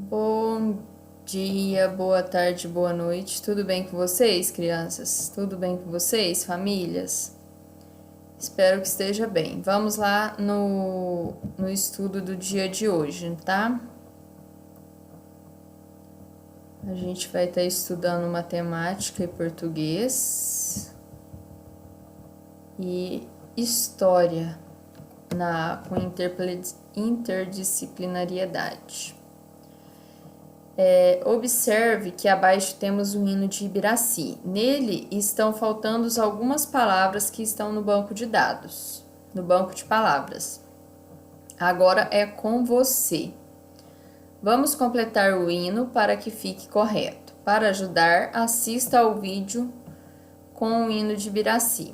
Bom dia, boa tarde, boa noite. Tudo bem com vocês, crianças? Tudo bem com vocês, famílias? Espero que esteja bem. Vamos lá no estudo do dia de hoje, tá? A gente vai estar estudando matemática e português e história com interdisciplinariedade. Observe que abaixo temos o hino de Ibiraci. Nele estão faltando algumas palavras que estão no banco de dados, no banco de palavras. Agora é com você. Vamos completar o hino para que fique correto. Para ajudar, assista ao vídeo com o hino de Ibiraci.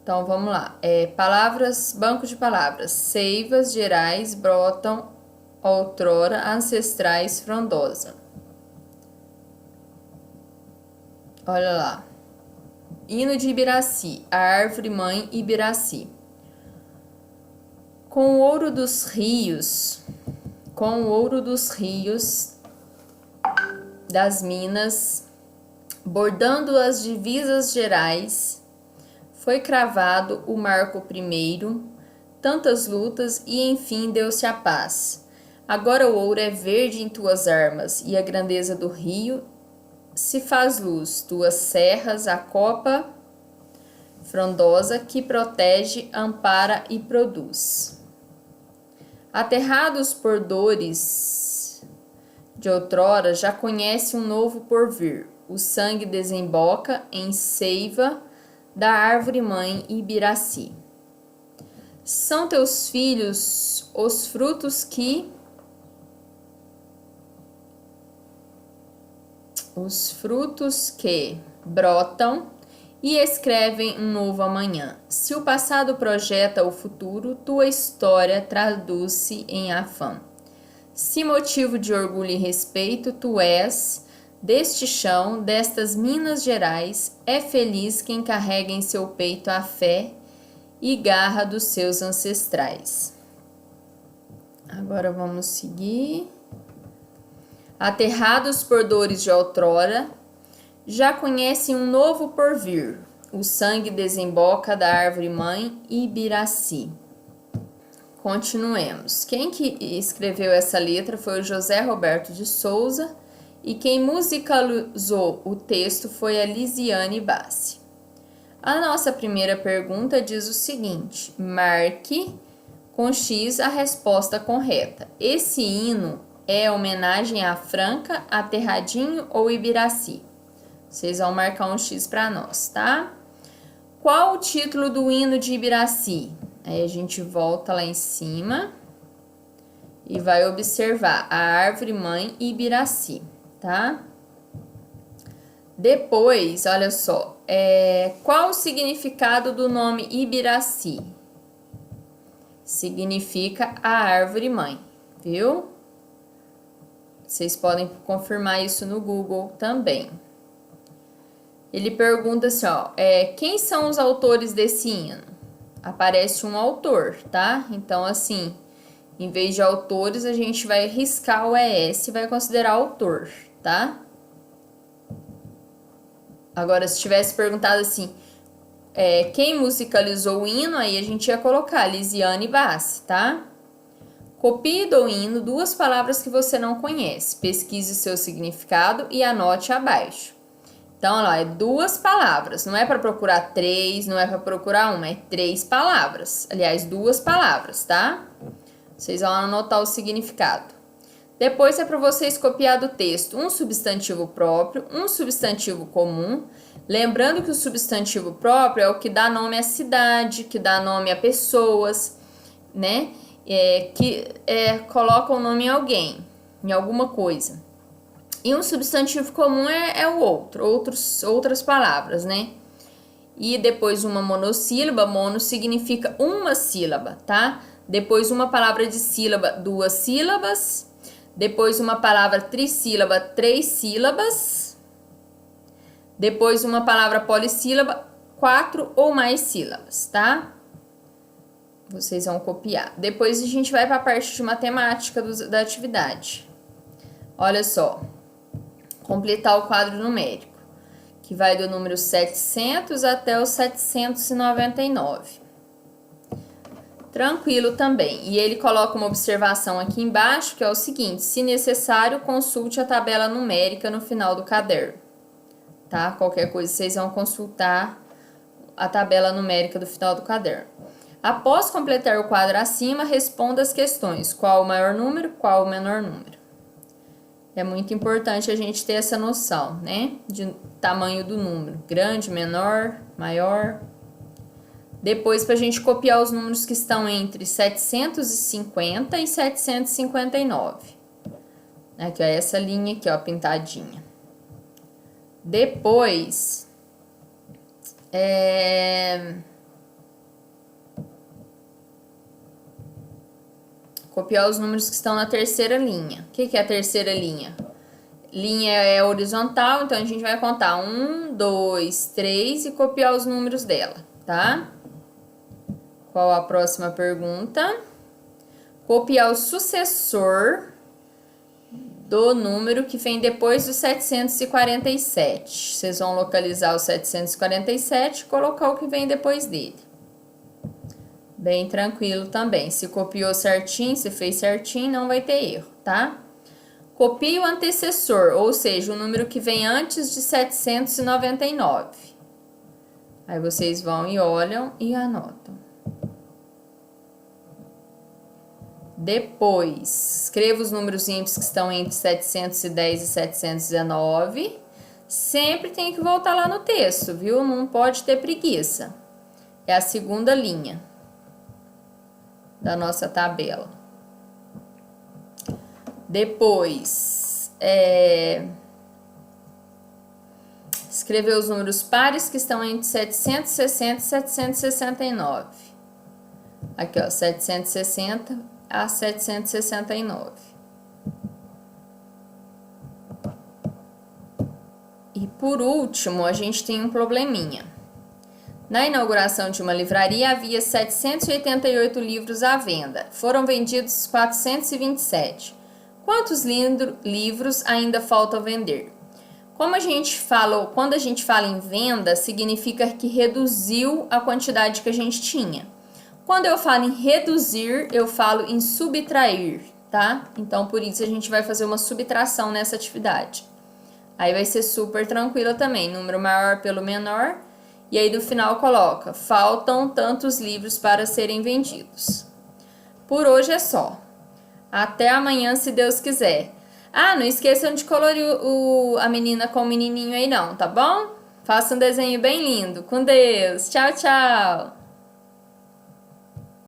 Então vamos lá. Palavras, banco de palavras. Seivas gerais brotam outrora ancestrais frondosa. Olha lá. Hino de Ibiraci, a árvore mãe Ibiraci. Com o ouro dos rios, das minas, bordando as divisas gerais, foi cravado o marco primeiro, tantas lutas e enfim deu-se a paz. Agora o ouro é verde em tuas armas, e a grandeza do rio se faz luz, tuas serras, a copa frondosa que protege, ampara e produz. Aterrados por dores de outrora, já conhece um novo porvir. O sangue desemboca em seiva da árvore mãe Ibiraci. São teus filhos os frutos que brotam e escrevem um novo amanhã. Se o passado projeta o futuro, tua história traduz-se em afã. Se motivo de orgulho e respeito tu és, deste chão, destas Minas Gerais, é feliz quem carrega em seu peito a fé e garra dos seus ancestrais. Agora vamos seguir. Aterrados por dores de outrora, já conhecem um novo porvir. O sangue desemboca da árvore mãe Ibiraci. Continuemos. Quem que escreveu essa letra foi o José Roberto de Souza e quem musicalizou o texto foi a Lisiane Bassi. A nossa primeira pergunta diz o seguinte: marque com X a resposta correta. Esse hino é homenagem a Franca, Aterradinho ou Ibiraci? Vocês vão marcar um X para nós, tá? Qual o título do hino de Ibiraci? Aí a gente volta lá em cima e vai observar a árvore mãe Ibiraci, tá? Depois, olha só, qual o significado do nome Ibiraci? Significa a árvore mãe, viu? Vocês podem confirmar isso no Google também. Ele pergunta assim, ó, quem são os autores desse hino? Aparece um autor, tá? Então, assim, em vez de autores, a gente vai riscar o ES e vai considerar autor, tá? Agora, se tivesse perguntado assim, quem musicalizou o hino, aí a gente ia colocar Lisiane Bassi, tá? Copie do hino 2 palavras que você não conhece. Pesquise seu significado e anote abaixo. Então, olha lá, 2 palavras. Não é para procurar 3, não é para procurar 1, é 3 palavras. Aliás, 2 palavras, tá? Vocês vão anotar o significado. Depois é para vocês copiar do texto um substantivo próprio, um substantivo comum. Lembrando que o substantivo próprio é o que dá nome à cidade, que dá nome a pessoas, né? Que coloca o nome em alguém, em alguma coisa. E um substantivo comum é o outras palavras, né? E depois uma monossílaba, mono significa uma sílaba, tá? Depois uma palavra de sílaba, 2 sílabas. Depois uma palavra trissílaba, 3 sílabas. Depois uma palavra polissílaba, 4 ou mais sílabas, tá? Vocês vão copiar. Depois a gente vai para a parte de matemática da atividade. Olha só, completar o quadro numérico, que vai do número 700 até o 799. Tranquilo também. E ele coloca uma observação aqui embaixo, que é o seguinte: se necessário, consulte a tabela numérica no final do caderno. Tá? Qualquer coisa, vocês vão consultar a tabela numérica do final do caderno. Após completar o quadro acima, responda as questões: qual o maior número, qual o menor número. É muito importante a gente ter essa noção, né? De tamanho do número: grande, menor, maior. Depois, para a gente copiar os números que estão entre 750 e 759. Aqui, ó, essa linha aqui, ó, pintadinha. Depois, copiar os números que estão na terceira linha. O que é a terceira linha? Linha é horizontal, então a gente vai contar 1, 2, 3 e copiar os números dela, tá? Qual a próxima pergunta? Copiar o sucessor do número que vem depois do 747. Vocês vão localizar o 747 e colocar o que vem depois dele. Bem tranquilo também. Se copiou certinho, se fez certinho, não vai ter erro, tá? Copie o antecessor, ou seja, o número que vem antes de 799. Aí vocês vão e olham e anotam. Depois, escreva os números ímpares que estão entre 710 e 719. Sempre tem que voltar lá no texto, viu? Não pode ter preguiça. É a segunda linha da nossa tabela. Depois, escrever os números pares que estão entre 760 e 769. Aqui, ó, 760 a 769. E por último, a gente tem um probleminha. Na inauguração de uma livraria havia 788 livros à venda. Foram vendidos 427. Quantos livros ainda faltam vender? Como a gente fala, quando a gente fala em venda, significa que reduziu a quantidade que a gente tinha. Quando eu falo em reduzir, eu falo em subtrair, tá? Então, por isso a gente vai fazer uma subtração nessa atividade. Aí vai ser super tranquila também, número maior pelo menor. E aí no final coloca: faltam tantos livros para serem vendidos. Por hoje é só. Até amanhã, se Deus quiser. Ah, não esqueçam de colorir a menina com o menininho aí não, tá bom? Faça um desenho bem lindo. Com Deus. Tchau, tchau.